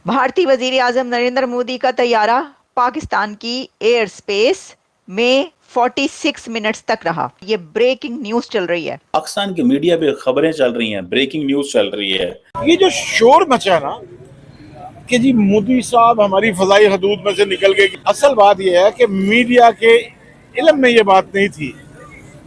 भारतीय वजीर आजम नरेंद्र मोदी का तैयारा पाकिस्तान की एयर स्पेस में 46 मिनट्स तक रहा। ये ब्रेकिंग न्यूज चल रही है। पाकिस्तान की मीडिया पे खबरें चल रही हैं, ब्रेकिंग न्यूज चल रही है। ये जो शोर मचा ना कि जी मोदी साहब हमारी फजाई हदूद में से निकल गए, असल बात यह है कि मीडिया के इल्म में ये बात नहीं थी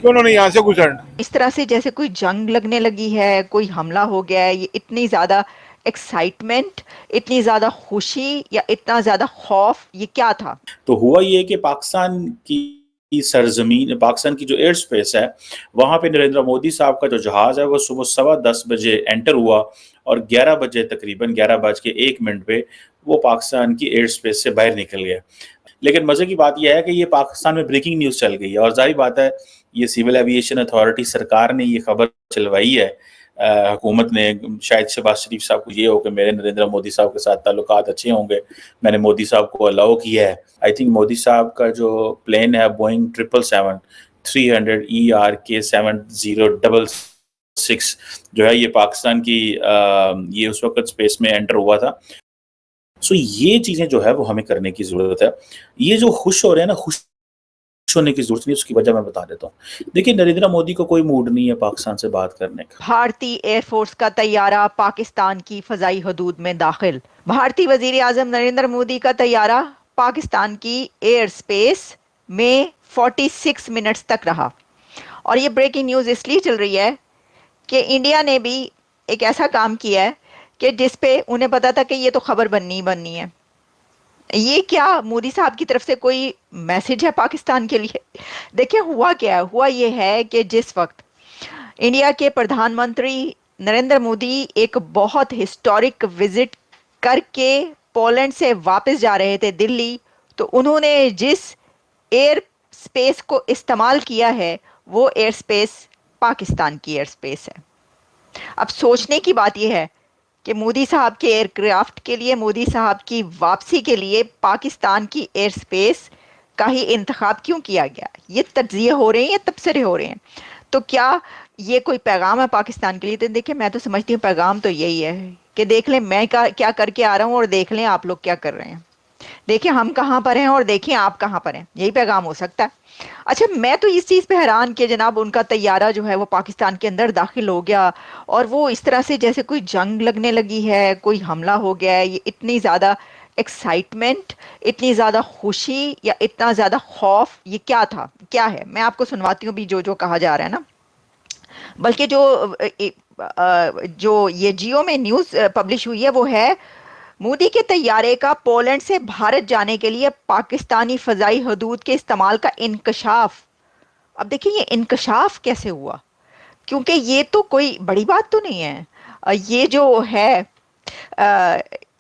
कि उन्होंने यहाँ से गुजरना। इस तरह से जैसे कोई जंग लगने लगी है, कोई हमला हो गया है, ये इतनी ज्यादा एक्साइटमेंट, इतनी ज्यादा खुशी या इतना ज्यादा खौफ, ये क्या था? तो हुआ ये कि पाकिस्तान की सरजमीन, पाकिस्तान की जो एयर स्पेस है, वहां पे नरेंद्र मोदी साहब का जो जहाज है वो सुबह 10:15 बजे एंटर हुआ और 11 बजे, तकरीबन 11:01 पे वो पाकिस्तान की एयर स्पेस से बाहर निकल गया। लेकिन मजे की बात यह है कि ये पाकिस्तान में ब्रेकिंग न्यूज चल गई है और जाहिर बात है ये सिविल एविएशन अथॉरिटी, सरकार ने ये खबर चलवाई है। हुकूमत ने, शायद शहबाज शरीफ साहब को ये हो कि मेरे नरेंद्र मोदी साहब के साथ ताल्लुकात अच्छे होंगे, मैंने मोदी साहब को अलाउ किया है। आई थिंक मोदी साहब का जो प्लेन है बोइंग 777-300 ERK-7066 जो है, ये पाकिस्तान की ये उस वक्त स्पेस में एंटर हुआ था। सो ये चीजें जो है वो हमें करने की जरूरत है। ये जो खुश हो रहे हैं ना, खुश होने की जरूरत नहीं, उसकी वजह मैं बता देता हूँ। देखिए, नरेंद्र मोदी को कोई मूड नहीं है पाकिस्तान से बात करने का। भारतीय एयरफोर्स का तैयारा पाकिस्तान की फजाई हदूद में दाखिल। भारतीय वजीर आजम नरेंद्र मोदी का तैयारा पाकिस्तान की एयर स्पेस में 46 मिनट्स तक रहा। और ये ब्रेकिंग न्यूज इसलिए चल रही है कि इंडिया ने भी एक ऐसा काम किया है कि जिस पे उन्हें पता था कि ये तो खबर बननी ही बननी है। ये क्या मोदी साहब की तरफ से कोई मैसेज है पाकिस्तान के लिए? देखिए हुआ क्या है, हुआ ये है कि जिस वक्त इंडिया के प्रधानमंत्री नरेंद्र मोदी एक बहुत हिस्टोरिक विजिट करके पोलैंड से वापस जा रहे थे दिल्ली, तो उन्होंने जिस एयर स्पेस को इस्तेमाल किया है वो एयर स्पेस पाकिस्तान की एयर स्पेस है। अब सोचने की बात यह है कि मोदी साहब के एयरक्राफ्ट के लिए, मोदी साहब की वापसी के लिए पाकिस्तान की एयर स्पेस का ही इंतखाब क्यों किया गया? ये तज्जिए हो रहे हैं, ये तबसरे हो रहे हैं। तो क्या ये कोई पैगाम है पाकिस्तान के लिए? तो देखिए, मैं तो समझती हूँ पैगाम तो यही है कि देख लें मैं क्या करके आ रहा हूँ और देख लें आप लोग क्या कर रहे हैं। देखिए हम कहाँ पर हैं और देखिए आप कहाँ पर हैं, यही पैगाम हो सकता है। अच्छा, मैं तो इस चीज़ पे हैरान कि जनाब उनका तैयारा जो है वो पाकिस्तान के अंदर दाखिल हो गया और वो इस तरह से जैसे कोई जंग लगने लगी है, कोई हमला हो गया है, ये इतनी ज़्यादा एक्साइटमेंट, इतनी ज़्यादा खुशी या इतना ज़्यादा खौफ, ये क्या था, क्या है? मैं आपको सुनवाती हूँ भी जो जो कहा जा रहा है ना। बल्कि जो ये जियो में न्यूज़ पब्लिश हुई है वो है मोदी के तैयारे का पोलैंड से भारत जाने के लिए पाकिस्तानी फजाई हदूद के इस्तेमाल का इंकशाफ। अब देखिए ये इंकशाफ कैसे हुआ, क्योंकि ये तो कोई बड़ी बात तो नहीं है। ये जो है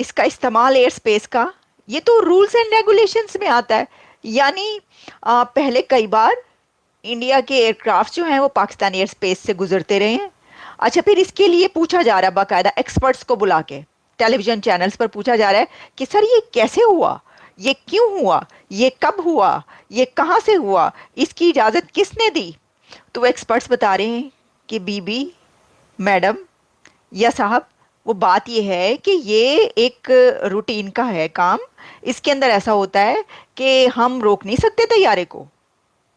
इसका इस्तेमाल एयर स्पेस का, ये तो रूल्स एंड रेगुलेशंस में आता है। यानी पहले कई बार इंडिया के एयरक्राफ्ट जो हैं वो पाकिस्तानी एयर स्पेस से गुजरते रहे हैं। अच्छा, फिर इसके लिए पूछा जा रहा है, बाकायदा एक्सपर्ट्स को बुला के टेलीविजन चैनल्स पर पूछा जा रहा है कि सर ये कैसे हुआ, ये क्यों हुआ, ये कब हुआ, ये कहाँ से हुआ, इसकी इजाज़त किसने दी? तो वो एक्सपर्ट्स बता रहे हैं कि बीबी, मैडम या साहब, वो बात ये है कि ये एक रूटीन का है काम। इसके अंदर ऐसा होता है कि हम रोक नहीं सकते तैयारे को।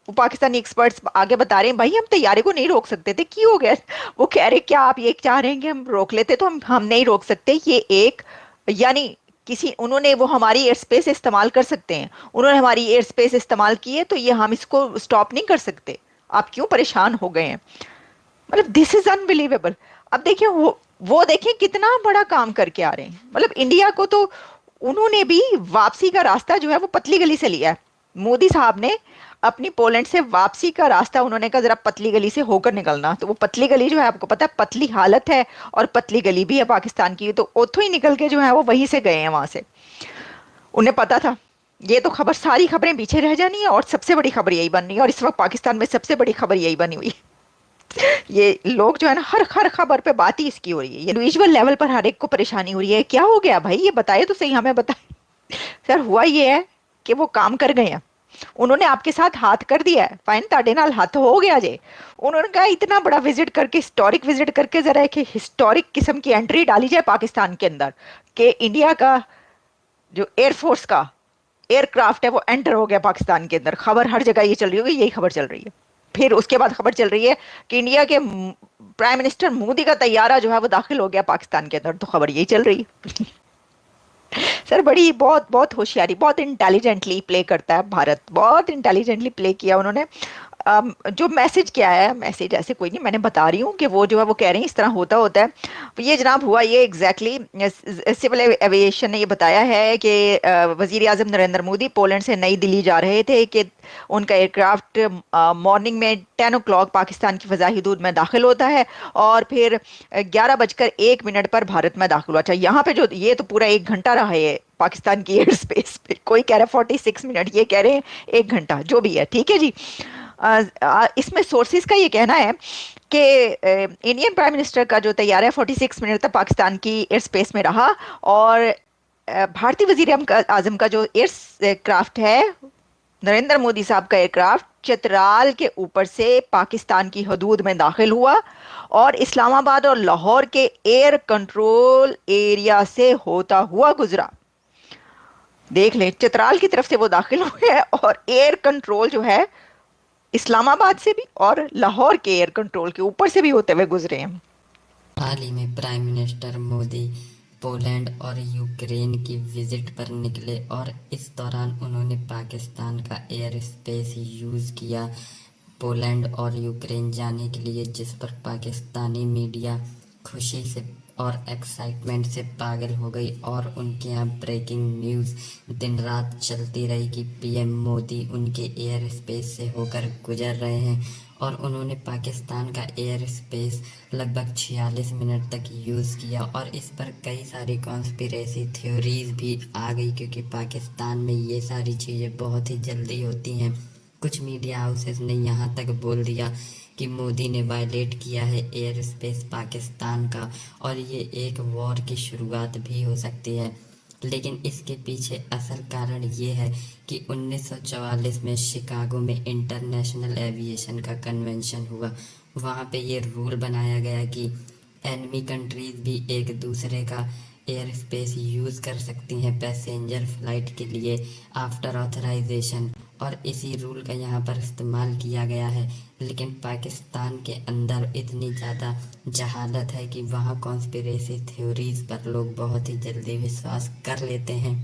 वो पाकिस्तानी एक्सपर्ट्स आगे बता रहे हैं भाई हम तैयारे को नहीं रोक सकते थे, क्यों हो गया? वो कह रहे क्या आप ये चाह रहे हैं कि हम रोक लेते? तो हम नहीं रोक सकते। ये एक, यानी किसी, उन्होंने, वो हमारी एयर स्पेस इस्तेमाल कर सकते हैं, उन्होंने हमारी एयर स्पेस इस्तेमाल की है, तो ये हम इसको स्टॉप नहीं कर सकते। आप क्यों परेशान हो गए हैं? मतलब दिस इज अनबिलीवेबल। अब देखिए वो देखिए कितना बड़ा काम करके आ रहे हैं। मतलब इंडिया को तो उन्होंने भी वापसी का रास्ता जो है वो पतली गली से लिया है। मोदी साहब ने अपनी पोलैंड से वापसी का रास्ता, उन्होंने कहा जरा पतली गली से होकर निकलना। तो वो पतली गली जो है आपको पता है पतली हालत है और पतली गली भी है पाकिस्तान की, तो उथों ही निकल के जो है वो वहीं से गए हैं वहां से। उन्हें पता था ये तो खबर, सारी खबरें पीछे रह जानी है और सबसे बड़ी खबर यही बननी है। और इस वक्त पाकिस्तान में सबसे बड़ी खबर यही बनी हुई है। ये लोग जो है ना, हर हर खबर पे बात ही इसकी हो रही है। ये इंडिविजुअल लेवल पर हर एक को परेशानी हो रही है। क्या हो गया भाई, ये बताइए तो सही, हमें बताइए। सर हुआ ये है कि वो काम कर गए हैं। انہوں نے آپ کے ساتھ ہاتھ کر دیا ہے, فائن تاڑے نال ہاتھ ہو گیا جے. انہوں نے کہا اتنا بڑا وزٹ کر کے, ہسٹورک وزٹ کر کے ذرا ایک ہسٹورک قسم کی انٹری ڈالی جائے پاکستان کے اندر کہ انڈیا کا جو ایئر فورس کا ایئر کرافٹ ہے وہ انٹر ہو گیا پاکستان کے اندر. خبر ہر جگہ یہ چل رہی ہوگی, یہی خبر چل رہی ہے. پھر اس کے بعد خبر چل رہی ہے کہ انڈیا کے پرائم منسٹر مودی کا طیارہ جو ہے وہ داخل ہو گیا پاکستان کے اندر, تو خبر یہی چل رہی ہے. سر بڑی بہت بہت ہوشیاری, بہت انٹیلیجنٹلی پلے کرتا ہے بھارت, بہت انٹیلیجنٹلی پلے کیا انہوں نے. جو میسج کیا ہے, میسج ایسے کوئی نہیں, میں نے بتا رہی ہوں کہ وہ جو ہے وہ کہہ رہے ہیں اس طرح ہوتا ہے. یہ جناب ہوا یہ ایگزیکٹلی سول ایویشن نے یہ بتایا ہے کہ وزیر اعظم نریندر مودی پولینڈ سے نئی دلی جا رہے تھے کہ ان کا ایئر کرافٹ مارننگ میں 10 o'clock پاکستان کی فضائی حدود میں داخل ہوتا ہے اور پھر 11:01 پر بھارت میں داخل ہوا. اچھا یہاں پہ جو یہ تو پورا 1 گھنٹہ رہا ہے پاکستان کی ایئر اسپیس پہ, کوئی کہہ رہا ہے 46 منٹ, یہ کہہ رہے ہیں 1 گھنٹہ, جو بھی ہے ٹھیک ہے جی. اس میں سورسز کا یہ کہنا ہے کہ انڈین پرائم منسٹر کا جو طیارہ ہے 46 منٹ تک پاکستان کی ایئر اسپیس میں رہا, اور بھارتی وزیر اعظم کا جو ایئر کرافٹ ہے, نریندر مودی صاحب کا ایئر کرافٹ چترال کے اوپر سے پاکستان کی حدود میں داخل ہوا اور اسلام آباد اور لاہور کے ایئر کنٹرول ایریا سے ہوتا ہوا گزرا. دیکھ لیں, چترال کی طرف سے وہ داخل ہوئے ہیں اور ایئر کنٹرول جو ہے اسلام آباد سے بھی اور لاہور کے ایئر کنٹرول کے اوپر سے بھی ہوتے ہوئے گزرے ہیں. حال ہی میں پرائم منسٹر مودی پولینڈ اور یوکرین کی وزٹ پر نکلے اور اس دوران انہوں نے پاکستان کا ایئر اسپیس یوز کیا پولینڈ اور یوکرین جانے کے لیے, جس پر پاکستانی میڈیا خوشی سے اور ایکسائٹمنٹ سے پاگل ہو گئی اور ان کے یہاں بریکنگ نیوز دن رات چلتی رہی کہ پی ایم مودی ان کے ایئر اسپیس سے ہو کر گزر رہے ہیں, اور انہوں نے پاکستان کا ایئر اسپیس لگ بھگ 46 منٹ تک یوز کیا. اور اس پر کئی ساری کانسپیریسی تھیوریز بھی آ گئی کیونکہ پاکستان میں یہ ساری چیزیں بہت ہی جلدی ہوتی ہیں. کچھ میڈیا ہاؤسز نے یہاں تک بول دیا کہ مودی نے وائلیٹ کیا ہے ایئر اسپیس پاکستان کا اور یہ ایک وار کی شروعات بھی ہو سکتی ہے. لیکن اس کے پیچھے اصل کارن یہ ہے کہ 1944 میں شکاگو میں انٹرنیشنل ایویشن کا کنونشن ہوا. وہاں پہ یہ رول بنایا گیا کہ اینمی کنٹریز بھی ایک دوسرے کا ایئر اسپیس یوز کر سکتی ہیں پیسنجر فلائٹ کے لیے آفٹر آتھرائزیشن, اور اسی رول کا یہاں پر استعمال کیا گیا ہے. لیکن پاکستان کے اندر اتنی زیادہ جہالت ہے کہ وہاں کانسپیریسی تھیوریز پر لوگ بہت ہی جلدی وشواس کر لیتے ہیں,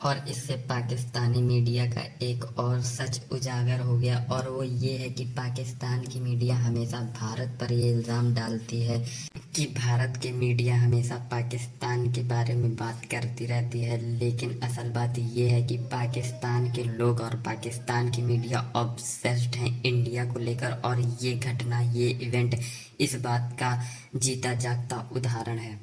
اور اس سے پاکستانی میڈیا کا ایک اور سچ اجاگر ہو گیا, اور وہ یہ ہے کہ پاکستان کی میڈیا ہمیشہ بھارت پر یہ الزام ڈالتی ہے کہ بھارت کے میڈیا ہمیشہ پاکستان کے بارے میں بات کرتی رہتی ہے. لیکن اصل بات یہ ہے کہ پاکستان کے لوگ اور پاکستان کی میڈیا آبسیسڈ ہیں انڈیا کو لے کر, اور یہ گھٹنا, یہ ایونٹ اس بات کا جیتا جاگتا ادہارن ہے.